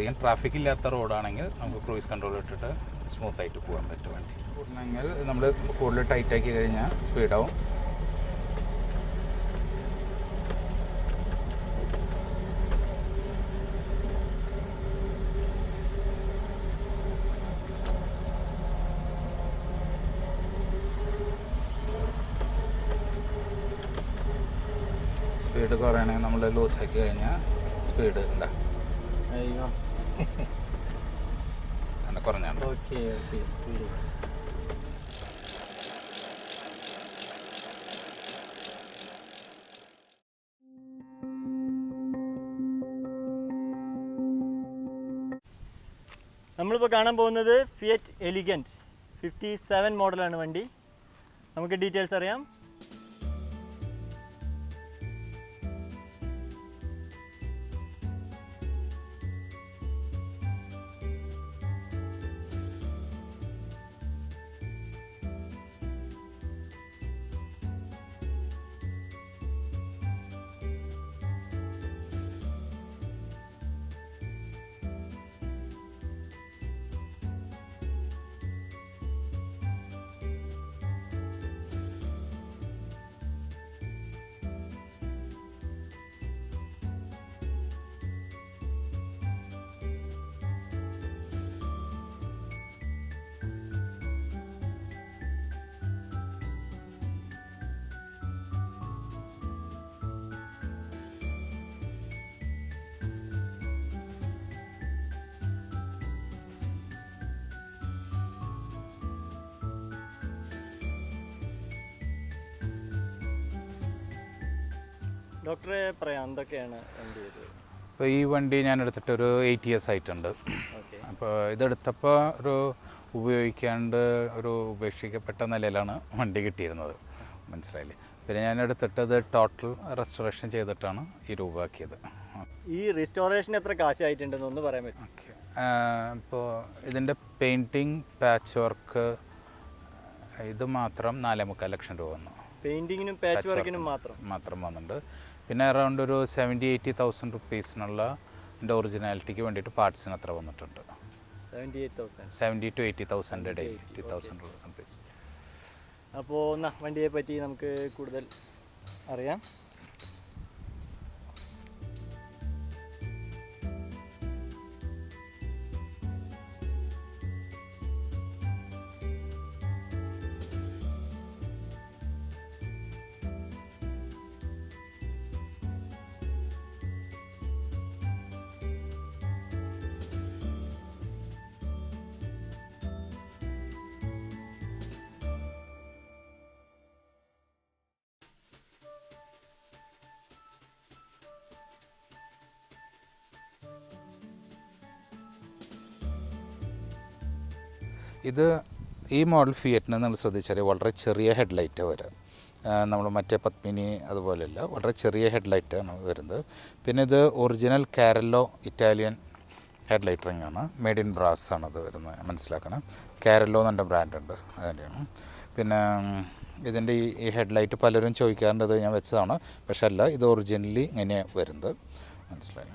അധികം ട്രാഫിക് ഇല്ലാത്ത റോഡാണെങ്കിൽ നമുക്ക് ക്രൂയിസ് കൺട്രോൾ ഇട്ടിട്ട് സ്മൂത്തായിട്ട് പോകാൻ പറ്റും വണ്ടി. കൂടണമെങ്കിൽ നമ്മൾ കൂടുതൽ ടൈറ്റാക്കി കഴിഞ്ഞാൽ സ്പീഡാവും. സ്പീഡ് കുറയണമെങ്കിൽ നമ്മൾ ലൂസാക്കി കഴിഞ്ഞാൽ സ്പീഡ് എന്താ കുറഞ്ഞാണ്. നമ്മളിപ്പോൾ കാണാൻ പോകുന്നത് ഫിയറ്റ് എലിഗൻറ്റ് 57 മോഡലാണ് വണ്ടി. നമുക്ക് ഡീറ്റെയിൽസ് അറിയാം. ഡോക്ടറെ പറയാം എന്തൊക്കെയാണ് വണ്ടി ചെയ്തത്? ഇപ്പോൾ ഈ വണ്ടി ഞാൻ എടുത്തിട്ടൊരു 8 years ആയിട്ടുണ്ട്. അപ്പോൾ ഇതെടുത്തപ്പോൾ ഒരു ഉപയോഗിക്കാണ്ട് ഒരു ഉപേക്ഷിക്കപ്പെട്ട നിലയിലാണ് വണ്ടി കിട്ടിയിരുന്നത്, മനസ്സിലായില്ലേ. പിന്നെ ഞാൻ എടുത്തിട്ടത് ടോട്ടൽ റെസ്റ്റോറേഷൻ ചെയ്തിട്ടാണ് ഈ രൂപമാക്കിയത്. ഈ റെസ്റ്റോറേഷൻ എത്ര കാശായിട്ടുണ്ടെന്ന് ഒന്ന് പറയാൻ പറ്റും? ഓക്കെ, ഇപ്പോൾ ഇതിൻ്റെ പെയിൻറ്റിങ്, പാച്ച് വർക്ക് ഇത് മാത്രം 4.25 ലക്ഷം രൂപ വന്നു. പെയിൻറ്റിങ്ങിനും പാച്ച് വർക്കിനും മാത്രം വന്നിട്ടുണ്ട്. പിന്നെ അറൗണ്ട് ഒരു 70,000-80,000 റുപ്പീസിനുള്ള എൻ്റെ ഒറിജിനാലിറ്റിക്ക് വേണ്ടിയിട്ട് പാർട്സിന് അത്ര വന്നിട്ടുണ്ട്. 70,000 to 80,000 ഇടയിൽ 80,000 റുപ്പീസ്. അപ്പോൾ വണ്ടിയെ പറ്റി നമുക്ക് കൂടുതൽ അറിയാം. ഈ മോഡൽ ഫിയറ്റിന് നിങ്ങൾ ശ്രദ്ധിച്ചാൽ വളരെ ചെറിയ ഹെഡ്ലൈറ്റ് വരാം. നമ്മൾ മറ്റേ പത്മിനി അതുപോലെയല്ല, വളരെ ചെറിയ ഹെഡ്ലൈറ്റാണ് വരുന്നത്. പിന്നെ ഇത് ഒറിജിനൽ കാരല്ലോ ഇറ്റാലിയൻ ഹെഡ്ലൈറ്റ് റിങ്ങാണ്, മെയ്ഡ് ഇൻ ബ്രാസ് ആണ് അത് വരുന്നത്, മനസ്സിലാക്കണം. കാരല്ലോ എന്നെ ബ്രാൻഡുണ്ട്, അതിൻ്റെയാണ്. പിന്നെ ഇതിൻ്റെ ഈ ഹെഡ്ലൈറ്റ് പലരും ചോദിക്കാറുണ്ട്, ഞാൻ വെച്ചതാണ്, പക്ഷെ അല്ല, ഇത് ഒറിജിനലി ഇങ്ങനെയാണ് വരുന്നത്, മനസ്സിലായി.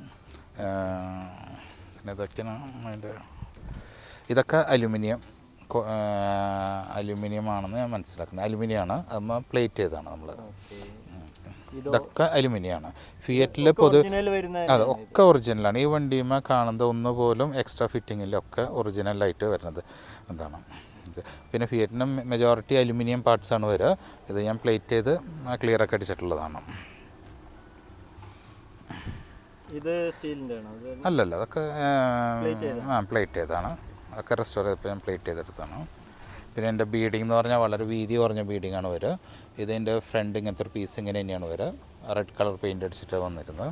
പിന്നെ ഇതൊക്കെയാണ് അതിൻ്റെ, ഇതൊക്കെ അലുമിനിയം ആണെന്ന് ഞാൻ മനസ്സിലാക്കുന്നത്. അലുമിനിയമാണ്, അത് പ്ലേറ്റ് ചെയ്താണ് നമ്മൾ. ഇതൊക്കെ അലുമിനിയമാണ്. ഫിയറ്റിൽ അതെ, ഒക്കെ ഒറിജിനലാണ്. ഈ വണ്ടിയുമ്പോൾ കാണുന്നത് ഒന്നുപോലും എക്സ്ട്രാ ഫിറ്റിങ്ങിലൊക്കെ ഒറിജിനലായിട്ട് വരുന്നത് എന്താണ്. പിന്നെ ഫിയറ്റിന് മെജോറിറ്റി അലുമിനിയം പാർട്സാണ് വരിക. ഇത് ഞാൻ പ്ലേറ്റ് ചെയ്ത് ക്ലിയറൊക്കെ അടിച്ചിട്ടുള്ളതാണ്. ഇത് സ്റ്റീലിൻ്റെ അല്ലല്ല, അതൊക്കെ പ്ലേറ്റ് ചെയ്താണ്. അതൊക്കെ റെസ്റ്റോർ ചെയ്തപ്പോൾ ഞാൻ പ്ലേറ്റ് ചെയ്തെടുത്താണ്. പിന്നെ എൻ്റെ ബീഡിങ് എന്ന് പറഞ്ഞാൽ വളരെ വീതി കുറഞ്ഞ ബീഡിങ്ങാണ് വരിക. ഇതിൻ്റെ ഫ്രണ്ട് ഇങ്ങനത്തെ ഒരു പീസ് ഇങ്ങനെ തന്നെയാണ് വരിക. റെഡ് കളർ പെയിൻ്റ് അടിച്ചിട്ടാണ് വന്നിരുന്നത്.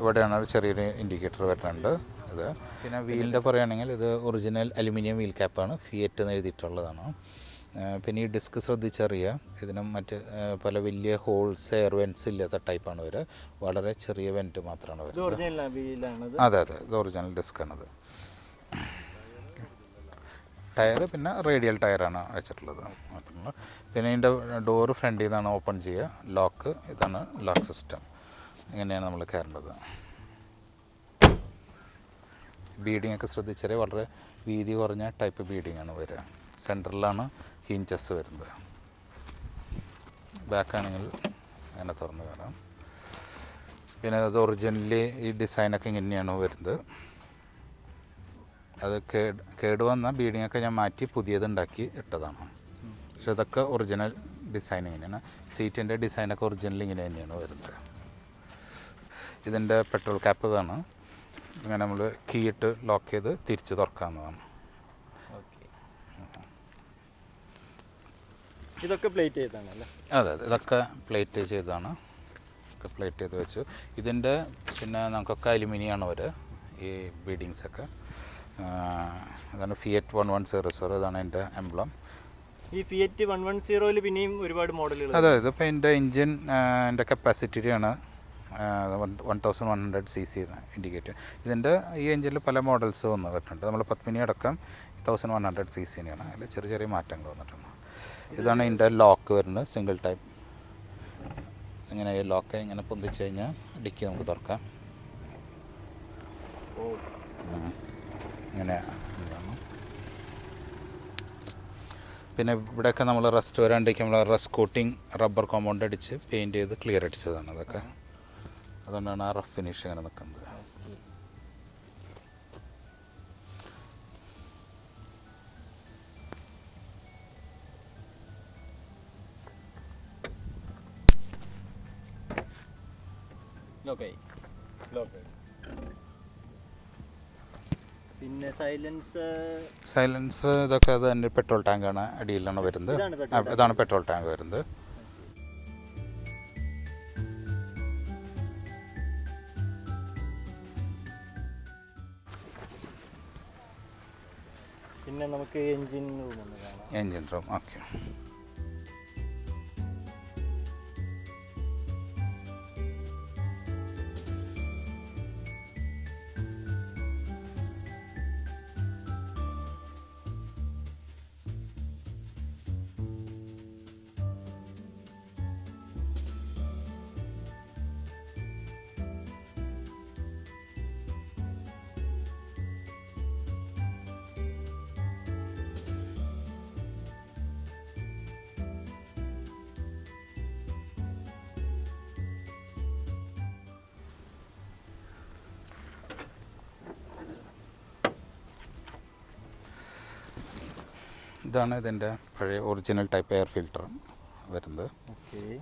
ഇവിടെയാണ് ഒരു ചെറിയൊരു ഇൻഡിക്കേറ്റർ വരുന്നുണ്ട്. ഇത് പിന്നെ വീലിൻ്റെ പറയുകയാണെങ്കിൽ ഇത് ഒറിജിനൽ അലുമിനിയം വീൽ ക്യാപ്പാണ്, ഫിയറ്റ് എന്ന് എഴുതിയിട്ടുള്ളതാണ്. പിന്നെ ഈ ഡിസ്ക് ശ്രദ്ധിച്ചറിയാം, ഇതിനും മറ്റ് പല വലിയ ഹോൾസ് എയർ വെൻറ്റ്സ് ഇല്ലാത്ത ടൈപ്പാണ് വരിക. വളരെ ചെറിയ വെൻറ്റ് മാത്രമാണ് വരുന്നത്. അതെ അതെ, ഇത് ഒറിജിനൽ ഡിസ്ക്കാണത്. ടയർ പിന്നെ റേഡിയൽ ടയറാണ് വെച്ചിട്ടുള്ളത്. പിന്നെ ഇതിൻ്റെ ഡോറ് ഫ്രണ്ടിൽ നിന്നാണ് ഓപ്പൺ ചെയ്യുക. ലോക്ക് ഇതാണ് ലോക്ക് സിസ്റ്റം. ഇങ്ങനെയാണ് നമ്മൾ കയറേണ്ടത്. ബീഡിംഗ് ഒക്കെ ശ്രദ്ധിച്ചാൽ വളരെ വീതി കുറഞ്ഞ ടൈപ്പ് ബീഡിംഗ് ആണ് വരിക. സെൻറ്ററിലാണ് ഹിഞ്ചസ് വരുന്നത്. ബാക്കാണെങ്കിൽ അങ്ങനെ തുറന്ന് കയറാം. പിന്നെ അത് ഒറിജിനലി ഈ ഡിസൈനൊക്കെ ഇങ്ങനെയാണ് വരുന്നത്. അത് കേടുവന്ന ബീഡിങ്ങൊക്കെ ഞാൻ മാറ്റി പുതിയതുണ്ടാക്കി ഇട്ടതാണ്. പക്ഷെ ഇതൊക്കെ ഒറിജിനൽ ഡിസൈൻ ഇങ്ങനെയാണ്. സീറ്റിൻ്റെ ഡിസൈനൊക്കെ ഒറിജിനൽ ഇങ്ങനെ തന്നെയാണ് വരുന്നത്. ഇതിൻ്റെ പെട്രോൾ ക്യാപ്പ് ഇതാണ്. ഇങ്ങനെ നമ്മൾ കീ ഇട്ട് ലോക്ക് ചെയ്ത് തിരിച്ച് തുറക്കാവുന്നതാണ്. ഇതൊക്കെ പ്ലേറ്റ് ചെയ്താണ് അല്ലേ? അതെ അതെ, ഇതൊക്കെ പ്ലേറ്റ് ചെയ്തതാണ്. ഒക്കെ പ്ലേറ്റ് ചെയ്ത് വെച്ചു. ഇതിൻ്റെ പിന്നെ നമുക്കൊക്കെ അലുമിനിയാണ് വരിക ഈ ബീഡിങ്സൊക്കെ. അതാണ് ഫിയറ്റ് 1100. ഇതാണ് എൻ്റെ എംബ്ലം. ഈ ഫിയറ്റ് 110 പിന്നെയും ഒരുപാട് മോഡലുകൾ. അതെ, ഇതിപ്പോൾ എൻ്റെ എൻജിൻ എൻ്റെ കപ്പാസിറ്റിയാണ് 1100 cc ഇൻഡിക്കേറ്റ്. ഇതിൻ്റെ ഈ എൻജിനിൽ പല മോഡൽസ് വന്നിട്ടുണ്ട്. നമ്മൾ പത്മിനി അടക്കം 1100 cc തന്നെയാണ്. അതിൽ ചെറിയ ചെറിയ മാറ്റങ്ങൾ വന്നിട്ടുണ്ട്. ഇതാണ് ഇതിൻ്റെ ലോക്ക് വരുന്നത്, സിംഗിൾ ടൈപ്പ്. ഇങ്ങനെ ഈ ലോക്ക് ഇങ്ങനെ പൊന്തിച്ച് കഴിഞ്ഞാൽ ഡിക്കി നമുക്ക് തുറക്കാം. ഇങ്ങനെ. പിന്നെ ഇവിടെയൊക്കെ നമ്മൾ റസ്റ്റ് വരാണ്ടിരിക്കും നമ്മൾ റസ്റ്റ് കോട്ടിങ് റബ്ബർ കോമ്പൗണ്ട് അടിച്ച് പെയിൻറ്റ് ചെയ്ത് ക്ലിയർ അടിച്ചതാണ് അതൊക്കെ. അതുകൊണ്ടാണ് ആ റഫ് ഫിനിഷ് ഇങ്ങനെ നിൽക്കുന്നത്. പിന്നെ സൈലൻസ് ഇതൊക്കെ അത് തന്നെ പെട്രോൾ ടാങ്കാണ് അടിയിലാണ് വരുന്നത്. ഇതാണ് പെട്രോൾ ടാങ്ക് വരുന്നത്. പിന്നെ നമുക്ക് എൻജിൻ റൂം ഒന്ന് കാണാം. Engine room okay. ഇതാണ് ഇതിൻ്റെ പഴയ ഒറിജിനൽ ടൈപ്പ് എയർ ഫിൽറ്റർ വരുന്നത്.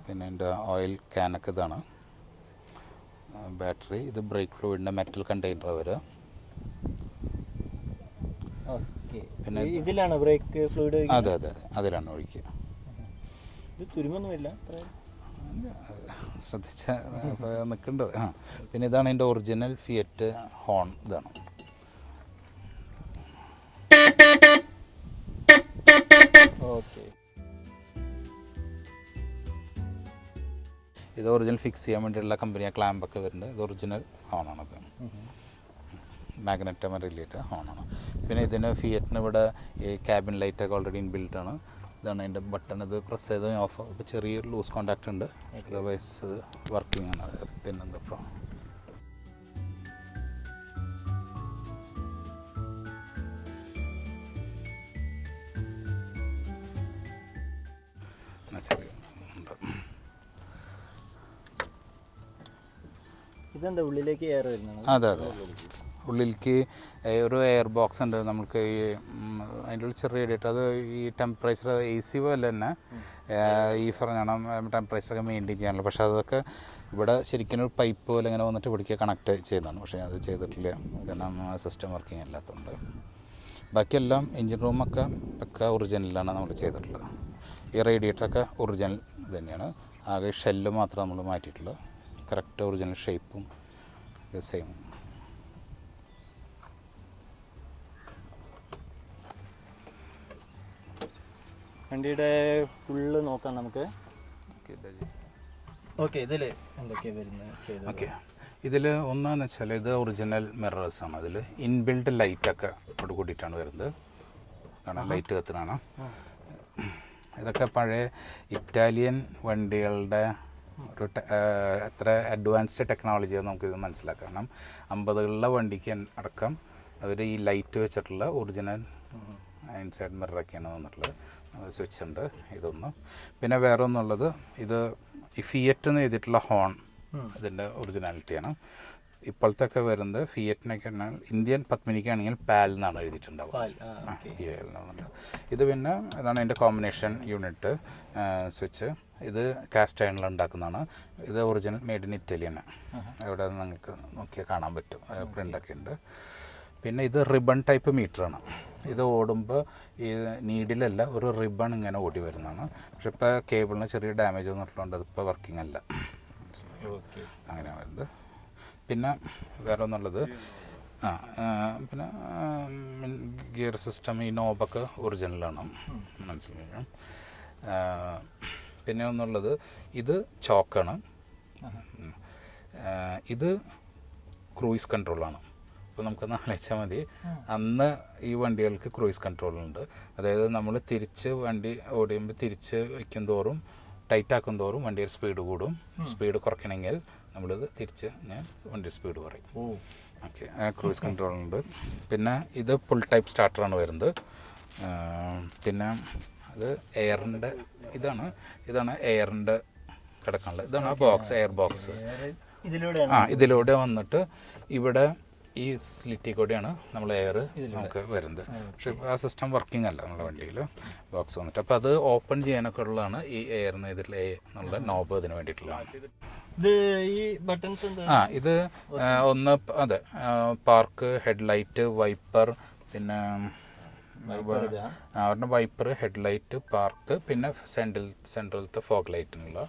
പിന്നെ എൻ്റെ ഓയിൽ ക്യാനൊക്കെ ഇതാണ്. ബാറ്ററി ഇത് ബ്രേക്ക് ഫ്ലൂയിഡിൻ്റെ മെറ്റൽ കണ്ടെയ്നർ വരിക. പിന്നെ ഇതിലാണ് ബ്രേക്ക് ഫ്ലൂയിഡ്? അതെ അതെ അതെ, അതിലാണ് ഒഴിക്കുക. ഇത് തുരുമ്പൊന്നുമില്ല, ശ്രദ്ധിച്ച നിൽക്കേണ്ടത്. പിന്നെ ഇതാണ് എൻ്റെ ഒറിജിനൽ ഫിയറ്റ് ഹോൺ. ഇതാണ് ഇത് ഒറിജിനൽ ഫിക്സ് ചെയ്യാൻ വേണ്ടിയുള്ള കമ്പനിയ ക്ലാമ്പൊക്കെ വരുന്നുണ്ട്. ഇത് ഒറിജിനൽ ഹോണാണത്. മാഗ്നറ്റം റിലേറ്റഡ് ഹോണാണ്. പിന്നെ ഇതിന് ഫിയറ്റിന് ഇവിടെ ഈ ക്യാബിൻ ലൈറ്റൊക്കെ ഓൾറെഡി ഇൻബിൽട്ടാണ്. ഇതാണ് അതിൻ്റെ ബട്ടൺ. ഇത് പ്രസ് ചെയ്ത് ഓഫ്. ഇപ്പോൾ ചെറിയൊരു ലൂസ് കോണ്ടാക്റ്റ് ഉണ്ട്, അതർവൈസ് വർക്കിംഗ് ആണ്. എർത്തിൻ്റെ ഇപ്പോൾ ഇതെന്താ ഉള്ളിലേക്ക് എയർ വരുന്നത്? അതെ അതെ, ഉള്ളിലേക്ക് ഒരു എയർ ബോക്സ് ഉണ്ട് നമുക്ക്. ഈ അതിൻ്റെ ഉള്ളിൽ ചെറിയ ഇടിയിട്ട് അത് ഈ ടെമ്പറേച്ചർ AC പോലെ തന്നെ ഈ പറഞ്ഞാണ് ടെമ്പറേച്ചറൊക്കെ മെയിൻറ്റെയിൻ ചെയ്യാനുള്ളത്. പക്ഷേ അതൊക്കെ ഇവിടെ ശരിക്കും ഒരു പൈപ്പ് പോലെ ഇങ്ങനെ വന്നിട്ട് ഇവിടേക്ക് കണക്ട് ചെയ്യുന്നതാണ്. പക്ഷേ അത് ചെയ്തിട്ടില്ല, കാരണം സിസ്റ്റം വർക്കിംഗ് അല്ലാത്തതുകൊണ്ട്. ബാക്കിയെല്ലാം എൻജിൻ റൂമൊക്കെ ഒക്കെ ഒറിജിനലാണ് നമ്മൾ ചെയ്തിട്ടുള്ളത്. ഈ റേഡിയേറ്ററൊക്കെ ഒറിജിനൽ തന്നെയാണ്. ആകെ ഷെല്ല് മാത്രം നമ്മൾ മാറ്റിയിട്ടുള്ളത്. കറക്റ്റ് ഒറിജിനൽ ഷേപ്പും സെയിം. വണ്ടിയുടെ ഫുള്ള് നോക്കാം നമുക്ക്. ഓക്കെ, ഇതിൽ എന്തൊക്കെയാണ് വരുന്നത്? ഓക്കെ, ഇതിൽ ഒന്നാന്ന് വെച്ചാൽ ഇത് ഒറിജിനൽ മിറേഴ്സാണ്. അതിൽ ഇൻബിൽഡ് ലൈറ്റൊക്കെ ഇവിടെ കൂടിയിട്ടാണ് വരുന്നത്. കാരണം ലൈറ്റ് കത്തിനാണ്. ഇതൊക്കെ പഴയ ഇറ്റാലിയൻ വണ്ടികളുടെ ഒരു എത്ര അഡ്വാൻസ്ഡ് ടെക്നോളജിയാണ് നമുക്കിത് മനസ്സിലാക്കാം. കാരണം 50കളിലെ വണ്ടിക്ക് അടക്കം അവർ ഈ ലൈറ്റ് വെച്ചിട്ടുള്ള ഒറിജിനൽ ഇൻസൈഡ് മിററൊക്കെയാണ് വന്നിട്ടുള്ളത്. സ്വിച്ച് ഉണ്ട് ഇതൊന്ന്. പിന്നെ വേറെ ഒന്നുള്ളത് ഇത് ഈ ഫിയറ്റ് എന്ന് എഴുതിയിട്ടുള്ള ഹോൺ അതിൻ്റെ ഒറിജിനാലിറ്റിയാണ്. ഇപ്പോഴത്തെ ഒക്കെ വരുന്നത് ഫിയറ്റിനൊക്കെ ഇന്ത്യൻ പത്മിനിക്കാണെങ്കിൽ പാൽ എന്നാണ് എഴുതിയിട്ടുണ്ടാവുക. ഇത് പിന്നെ ഇതാണ് അതിൻ്റെ കോമ്പിനേഷൻ യൂണിറ്റ് സ്വിച്ച്. ഇത് കാസ്റ്റ് അയണിൽ ഉണ്ടാക്കുന്നതാണ്. ഇത് ഒറിജിനൽ മെയ്ഡ് ഇൻ ഇറ്റലിയാണ്. ഇവിടെ നിങ്ങൾക്ക് നോക്കിയാൽ കാണാൻ പറ്റും, പ്രിൻ്റൊക്കെ ഉണ്ട്. പിന്നെ ഇത് റിബൺ ടൈപ്പ് മീറ്ററാണ്. ഇത് ഓടുമ്പോൾ ഈ നീഡിലല്ല, ഒരു റിബൺ ഇങ്ങനെ ഓടി വരുന്നതാണ്. പക്ഷെ ഇപ്പോൾ കേബിളിന് ചെറിയ ഡാമേജ് വന്നിട്ടുള്ളതുകൊണ്ട് അതിപ്പോൾ വർക്കിംഗ് അല്ല. അങ്ങനെയാണ് വരുന്നത്. പിന്നെ വേറെ ഒന്നുള്ളത് പിന്നെ ഗിയർ സിസ്റ്റം ഈ നോബൊക്കെ ഒറിജിനലാണ്, മനസ്സിലായോ. പിന്നെ ഒന്നുള്ളത് ഇത് ചോക്കാണ്. ഇത് ക്രൂയിസ് കൺട്രോളാണ്. അപ്പോൾ നമുക്കൊന്ന് ആലോചിച്ചാൽ മതി, അന്ന് ഈ വണ്ടികൾക്ക് ക്രൂയിസ് കൺട്രോളുണ്ട്. അതായത് നമ്മൾ തിരിച്ച് വണ്ടി ഓടിയുമ്പോൾ തിരിച്ച് വയ്ക്കും തോറും ടൈറ്റ് ആക്കും തോറും വണ്ടിയുടെ സ്പീഡ് കൂടും. സ്പീഡ് കുറയ്ക്കണമെങ്കിൽ നമ്മളിത് തിരിച്ച് വണ്ടിയുടെ സ്പീഡ് കുറയും. ഓക്കെ, ക്രൂയിസ് കൺട്രോളുണ്ട്. പിന്നെ ഇത് ഫുൾ ടൈപ്പ് സ്റ്റാർട്ടറാണ് വരുന്നത്. പിന്നെ അത് എയറിൻ്റെ ഇതാണ് എയറിൻ്റെ കിടക്കാനുള്ളത്. ഇതാണ് ആ ബോക്സ്, എയർ ബോക്സ്. ഇതിലൂടെ വന്നിട്ട് ഇവിടെ ഈ സ്ലിറ്റിൽ കൂടെയാണ് നമ്മൾ എയർ നമുക്ക് വരുന്നത്. പക്ഷെ ആ സിസ്റ്റം വർക്കിംഗ് അല്ല നമ്മുടെ വണ്ടിയിൽ, ബോക്സ് വന്നിട്ട്. അപ്പോൾ അത് ഓപ്പൺ ചെയ്യാനൊക്കെ ഉള്ളതാണ് ഈ എയറിന് ഇതിൽ എന്നുള്ള നോബ് അതിന് വേണ്ടിയിട്ടുള്ളതാണ്. ഇത് ഒന്ന് അതെ പാർക്ക്, ഹെഡ്ലൈറ്റ്, വൈപ്പർ, പിന്നെ അവരുടെ വൈപ്പർ, ഹെഡ്ലൈറ്റ്, പാർക്ക്, പിന്നെ സെൻട്രലത്തെ ഫോഗ് ലൈറ്റിനുള്ള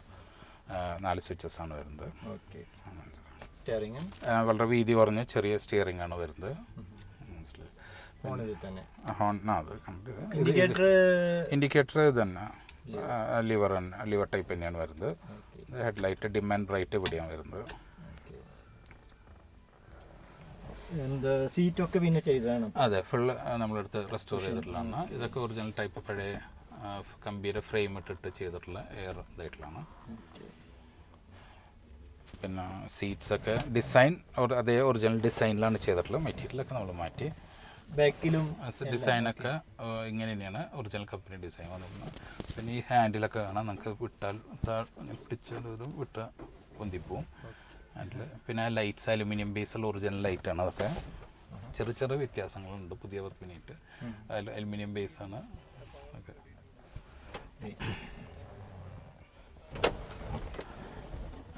4 സ്വിച്ചസാണ് വരുന്നത്. വളരെ വീതി കുറഞ്ഞ ചെറിയ സ്റ്റിയറിംഗ് ആണ് വരുന്നത്. ഇൻഡിക്കേറ്റർ ഇത് തന്നെ ലിവർ ടൈപ്പ് തന്നെയാണ് വരുന്നത്. ഹെഡ്ലൈറ്റ് ഡിം ആൻഡ് ബ്രൈറ്റ് ഇവിടെയാണ് വരുന്നത്. സീറ്റൊക്കെ പിന്നെ ചെയ്തതാണ്. അതെ, ഫുള്ള് നമ്മളെടുത്ത് റെസ്റ്റോർ ചെയ്തിട്ടുള്ളതാണ്. ഇതൊക്കെ ഒറിജിനൽ ടൈപ്പ് പഴയ കമ്പിയുടെ ഫ്രെയിം ഇട്ടിട്ട് ചെയ്തിട്ടുള്ള എയർ ഇതായിട്ടുള്ളതാണ്. പിന്നെ സീറ്റ്സൊക്കെ ഡിസൈൻ അതേ ഒറിജിനൽ ഡിസൈനിലാണ് ചെയ്തിട്ടുള്ളത്. മെറ്റീരിയലൊക്കെ നമ്മൾ മാറ്റി. ബാക്കിലും ഡിസൈനൊക്കെ ഇങ്ങനെ തന്നെയാണ് ഒറിജിനൽ കമ്പനി ഡിസൈൻ വന്നിരുന്നത്. പിന്നെ ഈ ഹാൻഡിലൊക്കെ കാണാം, നമുക്ക് വിട്ടാൽ പിടിച്ചതും വിട്ട പൊന്തിപ്പോവും ഹാൻഡിൽ. പിന്നെ ലൈറ്റ്സ് അലുമിനിയം ബേസുള്ള ഒറിജിനൽ ലൈറ്റാണ്. അതൊക്കെ ചെറിയ ചെറിയ വ്യത്യാസങ്ങളുണ്ട് പുതിയ പത്മിനിയായിട്ട്. അലുമിനിയം ബേസാണ് ഒക്കെ.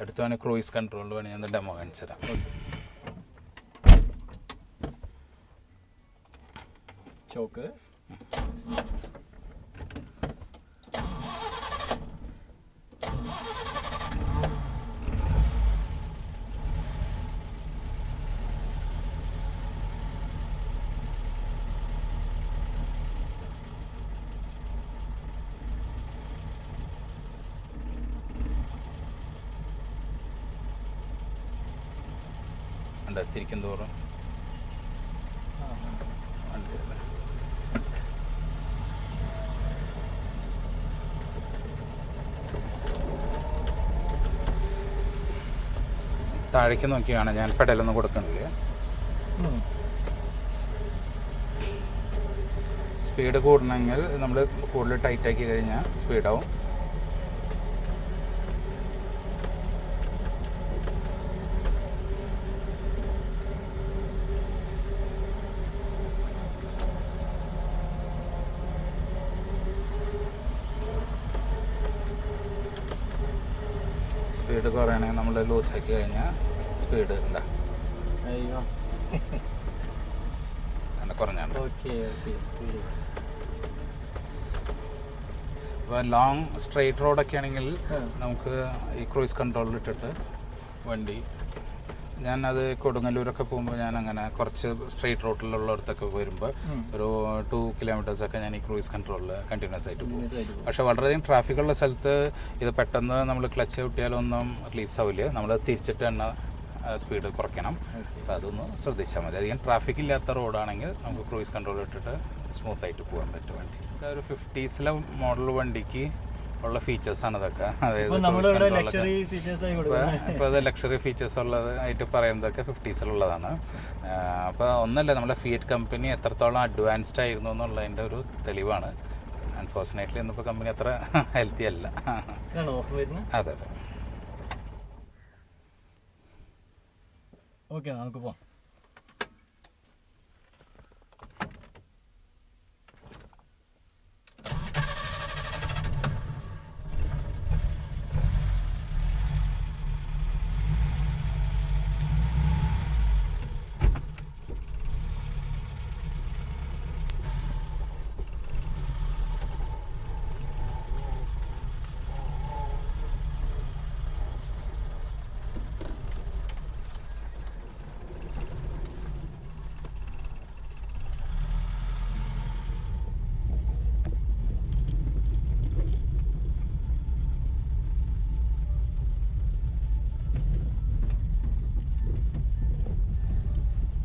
അടുത്ത് വേണേൽ ക്രൂയിസ് കൺട്രോളിൽ വേണമെങ്കിൽ ഞാൻ ഡെമോ കാണിച്ചു തരാം. ചോക്ക് തിരിക്കും തോറും താഴേക്ക് നോക്കിയാണ് ഞാൻ പെടലൊന്നും കൊടുക്കുന്നില്ല. സ്പീഡ് കൂടണമെങ്കിൽ നമ്മൾ കൂടുതൽ ടൈറ്റാക്കി കഴിഞ്ഞാൽ സ്പീഡാവും. സ്പീഡ് കുറയണമെങ്കിൽ നമ്മൾ ലൂസാക്കി കഴിഞ്ഞാൽ സ്പീഡ് എന്താ കുറഞ്ഞാണ്. അപ്പോൾ ലോങ് സ്ട്രെയിറ്റ് റോഡൊക്കെ ആണെങ്കിൽ നമുക്ക് ഈ ക്രൂയിസ് കൺട്രോളിൽ ഇട്ടിട്ട് വണ്ടി, ഞാനത് കൊടുങ്ങല്ലൂരൊക്കെ പോകുമ്പോൾ ഞാൻ അങ്ങനെ കുറച്ച് സ്ട്രെയിറ്റ് റോഡിലുള്ളിടത്തൊക്കെ വരുമ്പോൾ ഒരു 2 കിലോമീറ്റേഴ്സൊക്കെ ഞാൻ ഈ ക്രൂയിസ് കൺട്രോളിൽ കണ്ടിന്യൂസ് ആയിട്ട് പോകും. പക്ഷേ വളരെയധികം ട്രാഫിക്കുള്ള സ്ഥലത്ത് ഇത് പെട്ടെന്ന് നമ്മൾ ക്ലച്ച് ഔട്ടിയാലൊന്നും റിലീസാവില്ല. നമ്മൾ തിരിച്ചിട്ട് തന്നെ സ്പീഡ് കുറയ്ക്കണം. അപ്പോൾ അതൊന്ന് ശ്രദ്ധിച്ചാൽ മതി. അധികം ട്രാഫിക് ഇല്ലാത്ത റോഡാണെങ്കിൽ നമുക്ക് ക്രൂയിസ് കൺട്രോൾ ഇട്ടിട്ട് സ്മൂത്തായിട്ട് പോകാൻ പറ്റും വണ്ടി. ഒരു 50s മോഡൽ വണ്ടിക്ക് ഉള്ള ഫീച്ചേഴ്സാണ് ഇതൊക്കെ. അതായത് നമ്മളിവിടെ ലക്ഷറി ഫീച്ചേഴ്സ് ആയി കൊടുക്കുന്നത്. ഇപ്പോൾ അത് ലക്ഷറി ഫീച്ചേഴ്സ് ഉള്ളത് ആയിട്ട് പറയുന്നതൊക്കെ 50സിലുള്ളതാണ്. അപ്പോൾ ഒന്നല്ല, നമ്മുടെ ഫിയറ്റ് കമ്പനി എത്രത്തോളം അഡ്വാൻസ്ഡ് ആയിരുന്നു എന്നുള്ളതിൻ്റെ ഒരു തെളിവാണ്. അൺഫോർച്ചുനേറ്റ്ലി ഇന്നിപ്പോൾ കമ്പനി അത്ര ഹെൽത്തി അല്ല. ഓഫ് വരുന്നത്. അതെ അതെ. ഓക്കെ, നമുക്ക് പോവാം.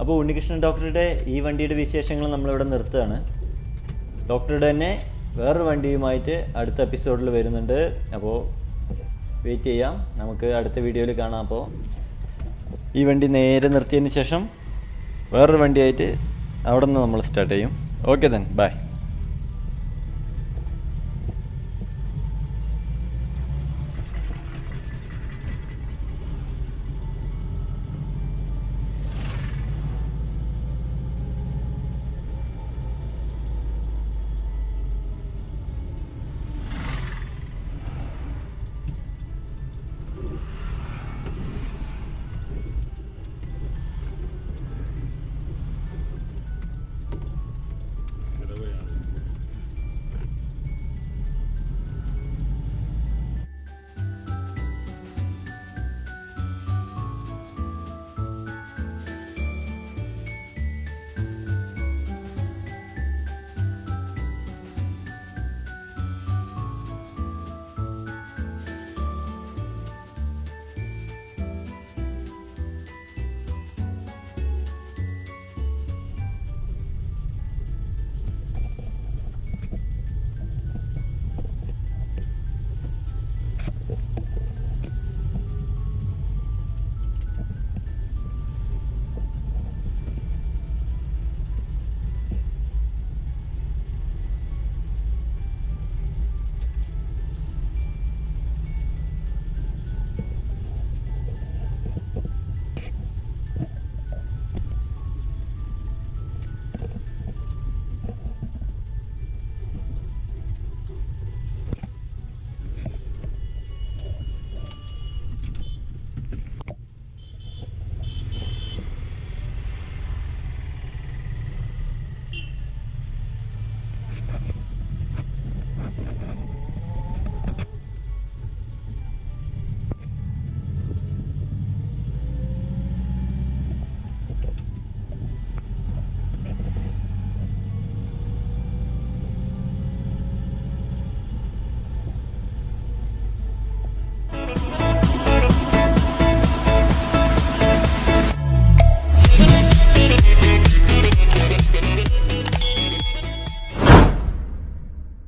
അപ്പോൾ ഉണ്ണികൃഷ്ണൻ ഡോക്ടറുടെ ഈ വണ്ടിയുടെ വിശേഷങ്ങൾ നമ്മളിവിടെ നിർത്തുകയാണ്. ഡോക്ടറുടെ തന്നെ വേറൊരു വണ്ടിയുമായിട്ട് അടുത്ത എപ്പിസോഡിൽ വരുന്നുണ്ട്. അപ്പോൾ വെയിറ്റ് ചെയ്യാം, നമുക്ക് അടുത്ത വീഡിയോയിൽ കാണാം. അപ്പോൾ ഈ വണ്ടി നേരെ നിർത്തിയതിന് ശേഷം വേറൊരു വണ്ടിയായിട്ട് അവിടെ നിന്ന് നമ്മൾ സ്റ്റാർട്ട് ചെയ്യും. Okay then, by.